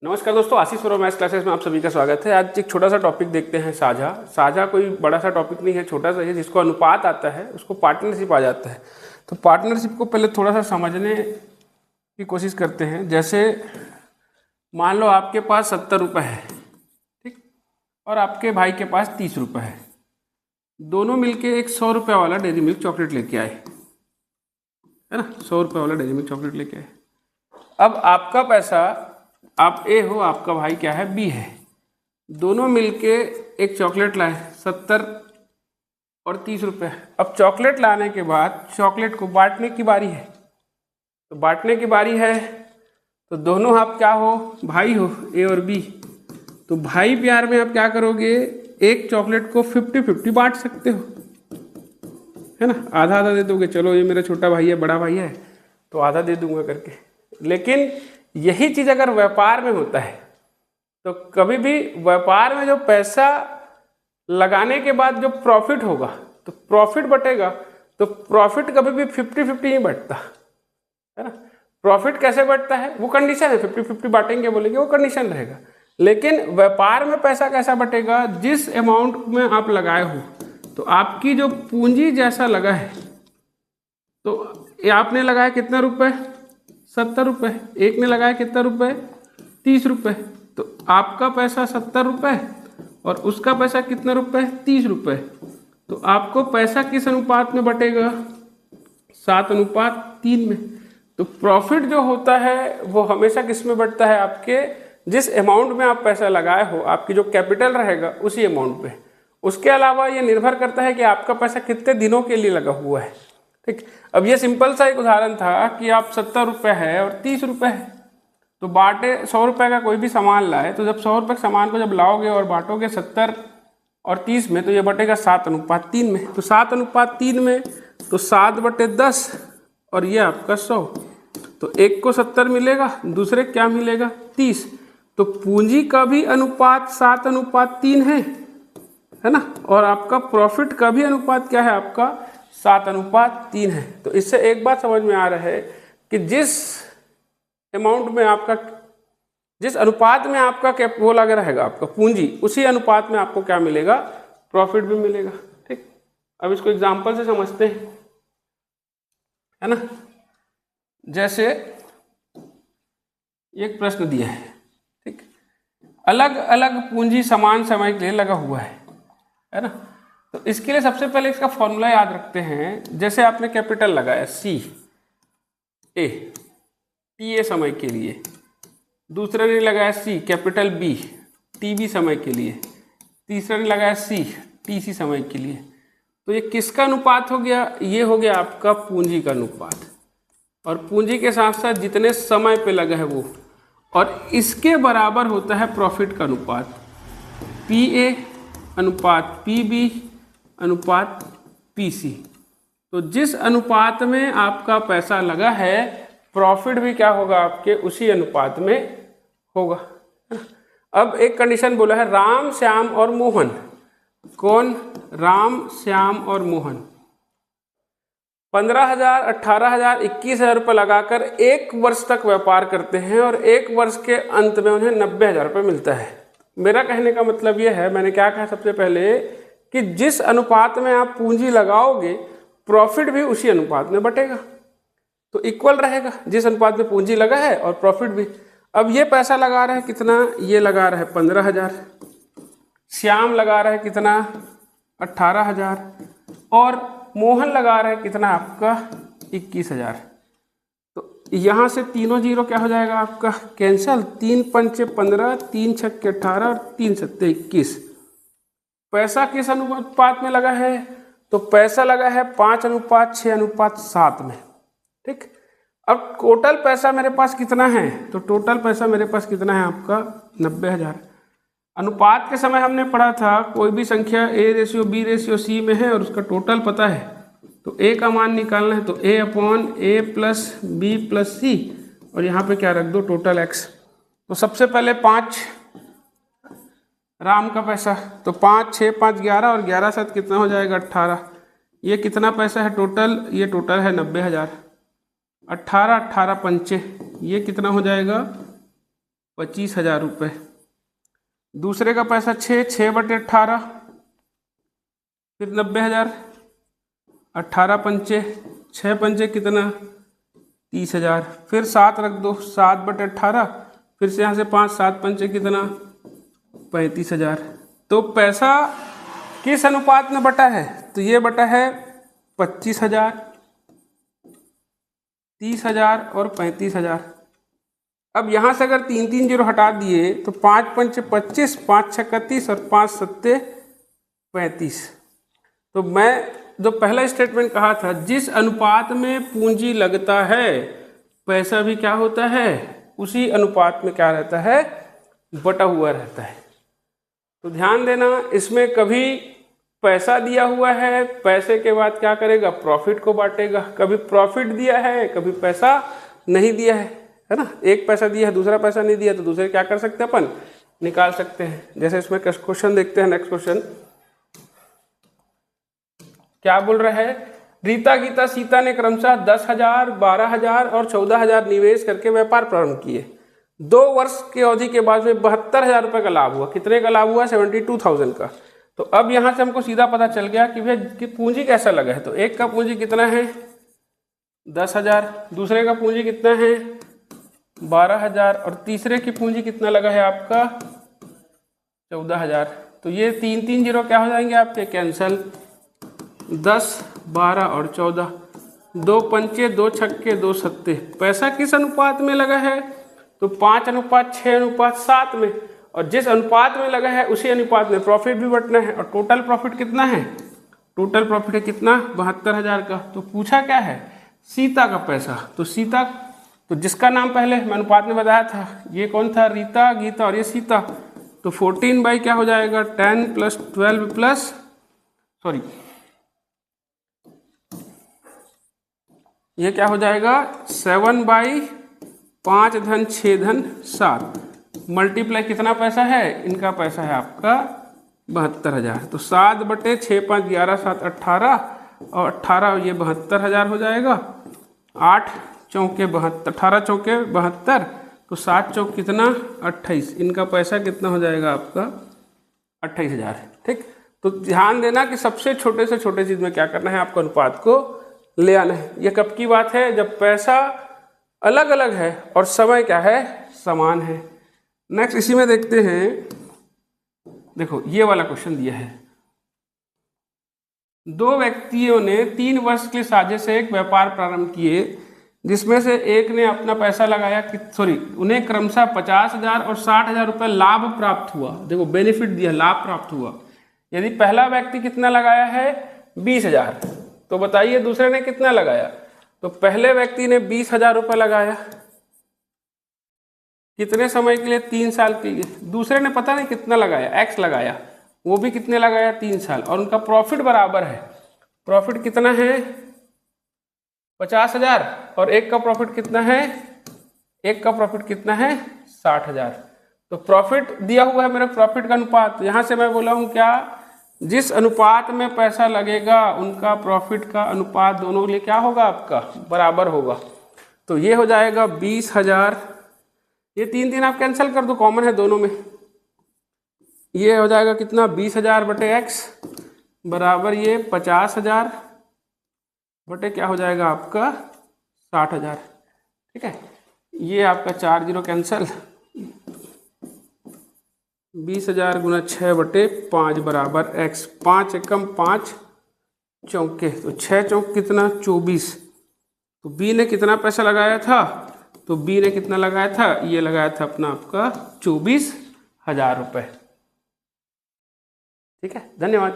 नमस्कार दोस्तों, आशीष Saurabh maths classes में आप सभी का स्वागत है। आज एक छोटा सा टॉपिक देखते हैं। साझा कोई बड़ा सा टॉपिक नहीं है, छोटा सा है। जिसको अनुपात आता है उसको पार्टनरशिप आ जाता है। तो पार्टनरशिप को पहले थोड़ा सा समझने की कोशिश करते हैं। जैसे मान लो आपके पास 70 रुपये है, ठीक, और आपके भाई के पास 30 रुपये है। दोनों मिलके एक 100 रुपये वाला डेयरी मिल्क चॉकलेट लेके आए, है ना। 100 रुपये वाला डेयरी मिल्क चॉकलेट लेके आए। अब आपका पैसा, आप ए हो, आपका भाई क्या है, बी है। दोनों मिलके एक चॉकलेट लाए, 70 और 30 रुपये। अब चॉकलेट लाने के बाद चॉकलेट को बांटने की बारी है। तो बांटने की बारी है तो दोनों आप क्या हो, भाई हो, ए और बी। तो भाई प्यार में आप क्या करोगे, एक चॉकलेट को 50-50 बांट सकते हो, है ना। आधा आधा दे दोगे, चलो ये मेरा छोटा भाई है, बड़ा भाई है तो आधा दे दूंगा करके। लेकिन यही चीज़ अगर व्यापार में होता है तो कभी भी व्यापार में जो पैसा लगाने के बाद जो प्रॉफिट होगा तो प्रॉफिट बटेगा। तो प्रॉफिट कभी भी 50-50 नहीं बटता, है ना। प्रॉफिट कैसे बढ़ता है, वो कंडीशन है। 50-50 बांटेंगे बोलेंगे, वो कंडीशन रहेगा। लेकिन व्यापार में पैसा कैसा बटेगा, जिस अमाउंट में आप लगाए हो, तो आपकी जो पूंजी जैसा लगा है, तो ये आपने लगाया कितना रुपए, 70 रुपये। एक ने लगाया कितना रुपए, 30 रुपये। तो आपका पैसा 70 रुपये और उसका पैसा कितना रुपये, 30 रुपये। तो आपको पैसा किस अनुपात में बटेगा, 7:3 में। तो प्रॉफिट जो होता है वो हमेशा किस में बढ़ता है, आपके जिस अमाउंट में आप पैसा लगाए हो, आपकी जो कैपिटल रहेगा उसी अमाउंट पे। उसके अलावा ये निर्भर करता है कि आपका पैसा कितने दिनों के लिए लगा हुआ है, ठीक। अब ये सिंपल सा एक उदाहरण था कि आप 70 रुपये है और 30 रुपये है, तो बांटे 100 रुपये का कोई भी सामान लाए, तो जब 100 रुपये के सामान को जब लाओगे और बांटोगे 70 और 30 में, तो ये बटेगा 7:3 में। तो 7:3 में तो 7/10 और ये आपका 100। तो एक को 70 मिलेगा, दूसरे क्या मिलेगा, 30। तो पूंजी का भी अनुपात 7:3 है ना। और आपका प्रॉफिट का भी अनुपात क्या है, आपका 7:3 है। तो इससे एक बात समझ में आ रहा है कि जिस अमाउंट में आपका, जिस अनुपात में आपका वो लगा रहेगा आपका पूंजी, उसी अनुपात में आपको क्या मिलेगा, प्रॉफिट भी मिलेगा, ठीक। अब इसको एग्जांपल से समझते हैं, है ना। जैसे एक प्रश्न दिया है, ठीक। अलग अलग पूंजी समान समय के लिए लगा हुआ है ना। तो इसके लिए सबसे पहले इसका फॉर्मूला याद रखते हैं। जैसे आपने कैपिटल लगाया सी ए, टी ए समय के लिए, दूसरे ने लगाया सी कैपिटल बी, टी बी समय के लिए, तीसरा ने लगाया सी टी सी समय के लिए। तो ये किसका अनुपात हो गया, ये हो गया आपका पूंजी का अनुपात। और पूंजी के साथ साथ जितने समय पे लगा है वो, और इसके बराबर होता है प्रॉफिट का अनुपात, पी ए अनुपात पी बी अनुपात पी सी। तो जिस अनुपात में आपका पैसा लगा है, प्रॉफिट भी क्या होगा, आपके उसी अनुपात में होगा। अब एक कंडीशन बोला है, राम श्याम और मोहन। कौन, राम श्याम और मोहन 15,000, 18,000, 21,000 रुपये लगाकर 1 वर्ष तक व्यापार करते हैं और 1 वर्ष के अंत में उन्हें 90,000 रुपये मिलता है। मेरा कहने का मतलब ये है, मैंने क्या कहा सबसे पहले, कि जिस अनुपात में आप पूंजी लगाओगे प्रॉफिट भी उसी अनुपात में बटेगा। तो इक्वल रहेगा, जिस अनुपात में पूंजी लगा है और प्रॉफिट भी। अब ये पैसा लगा रहा है कितना, ये लगा रहा है 15,000, श्याम लगा रहा है कितना, 18,000, और मोहन लगा रहा है कितना, आपका 21,000। तो यहाँ से तीनों जीरो क्या हो जाएगा, आपका कैंसल। 3×5 = 15, 3×6 = 18 और 3×7 = 21। पैसा किस अनुपात में लगा है, तो पैसा लगा है 5:6:7 में, ठीक। अब टोटल पैसा मेरे पास कितना है, तो टोटल पैसा मेरे पास कितना है, आपका 90,000। अनुपात के समय हमने पढ़ा था, कोई भी संख्या A/B/C में है और उसका टोटल पता है, तो A का मान निकालना है, तो A/A + B + C, और यहाँ पे क्या रख दो, टोटल X। तो सबसे पहले 5 राम का पैसा, तो 5, 6, 5, 11 और 11 7 कितना हो जाएगा, 18। ये कितना पैसा है टोटल, ये टोटल है 90,000। 18, 18 पंचे, ये कितना हो जाएगा, 25,000 रुपये। दूसरे का पैसा 6/18, फिर 90,000, 18 पंचे 6 पंचे कितना 30,000, फिर 7 रख दो, 7/18, फिर से यहाँ से 5, 7 पंचे कितना 35,000। तो पैसा किस अनुपात में बटा है? तो ये बटा है 25,000, 30,000 और 35,000। अब यहाँ से अगर 3 जीरो हटा दिए तो 5 पंचे 25, 5 छक्का 30 और 5 सत्ते 35। तो मैं जो पहला स्टेटमेंट कहा था, जिस अनुपात में पूंजी लगता है पैसा भी क्या होता है, उसी अनुपात में क्या रहता है, बटा हुआ रहता है। तो ध्यान देना, इसमें कभी पैसा दिया हुआ है, पैसे के बाद क्या करेगा, प्रॉफिट को बांटेगा। कभी प्रॉफिट दिया है, कभी पैसा नहीं दिया है ना। एक पैसा दिया है, दूसरा पैसा नहीं दिया, तो दूसरे क्या कर सकते हैं, अपन निकाल सकते हैं। जैसे इसमें क्वेश्चन देखते हैं, नेक्स्ट क्वेश्चन क्या बोल रहा है, रीता, गीता, सीता ने क्रमशः 10,000, 12,000 और 14,000 निवेश करके व्यापार प्रारंभ किए। 2 वर्ष की अवधि के बाद में 72,000 रुपये का लाभ हुआ। कितने का लाभ हुआ, 72,000 का। तो अब यहाँ से हमको सीधा पता चल गया कि भैया कि पूंजी कैसा लगा है। तो एक का पूंजी कितना है 10,000, दूसरे का पूंजी कितना है 12,000 और तीसरे की पूंजी कितना लगा है आपका 14,000। तो ये 3 जीरो क्या हो जाएंगे आपके, कैंसल। 10, 12 और 14, 2 पंचे 2 छक्के 2 सत्ते। पैसा किस अनुपात में लगा है, तो 5:6:7 में। और जिस अनुपात में लगा है उसी अनुपात में प्रॉफिट भी बटना है। और टोटल प्रॉफिट कितना है, टोटल प्रॉफिट है कितना 72,000 का। तो पूछा क्या है, सीता का पैसा। तो सीता, तो जिसका नाम पहले मैं अनुपात में बताया था, ये कौन था, रीता, गीता और ये सीता। तो 14 बाई क्या हो जाएगा 10 + 12 प्लस सॉरी ये क्या हो जाएगा 7/5 धन 6 धन 7 मल्टीप्लाई कितना पैसा है, इनका पैसा है आपका 72,000। तो 7/6 5 11 7 18 और 18 ये 72,000 हो जाएगा। 8 चौके 72, 18 चौके 72, तो 7 चौक कितना 28। इनका पैसा कितना हो जाएगा आपका 28,000। ठीक, तो ध्यान देना कि सबसे छोटे से छोटे चीज में क्या करना है, आपको अनुपात को ले आना है। ये कब की बात है, जब पैसा अलग अलग है और समय क्या है, समान है। नेक्स्ट इसी में देखते हैं, देखो ये वाला क्वेश्चन दिया है, 2 व्यक्तियों ने 3 वर्ष के साझे से एक व्यापार प्रारंभ किए, जिसमें से एक ने अपना पैसा लगाया उन्हें क्रमशः 50,000 और 60,000 रुपये लाभ प्राप्त हुआ। देखो बेनिफिट दिया, लाभ प्राप्त हुआ। यदि पहला व्यक्ति कितना लगाया है 20,000, तो बताइए दूसरे ने कितना लगाया। तो पहले व्यक्ति ने 20,000 रुपये लगाया, कितने समय के लिए, 3 साल के लिए। दूसरे ने पता नहीं कितना लगाया, x लगाया, वो भी कितने लगाया 3 साल, और उनका प्रॉफिट बराबर है। प्रॉफिट कितना है 50,000 और एक का प्रॉफिट कितना है, एक का प्रॉफिट कितना है 60,000। तो प्रॉफिट दिया हुआ है मेरा, प्रॉफिट का अनुपात। यहाँ से मैं बोला हूँ क्या, जिस अनुपात में पैसा लगेगा उनका प्रॉफिट का अनुपात दोनों के लिए क्या होगा, आपका बराबर होगा। तो ये हो जाएगा 20,000, ये 3 आप कैंसिल कर दो, कॉमन है दोनों में। ये हो जाएगा कितना 20,000 बटे x बराबर ये 50,000 बटे क्या हो जाएगा आपका 60,000। ठीक है, ये आपका 4 जीरो कैंसिल। 20,000 गुना 6 बटे 5 बराबर x। 5 एकम 5 चौके, तो 6 चौक कितना 24। तो b ने कितना पैसा लगाया था, तो b ने कितना लगाया था, ये लगाया था अपना आपका 24,000 रुपये। ठीक है, धन्यवाद।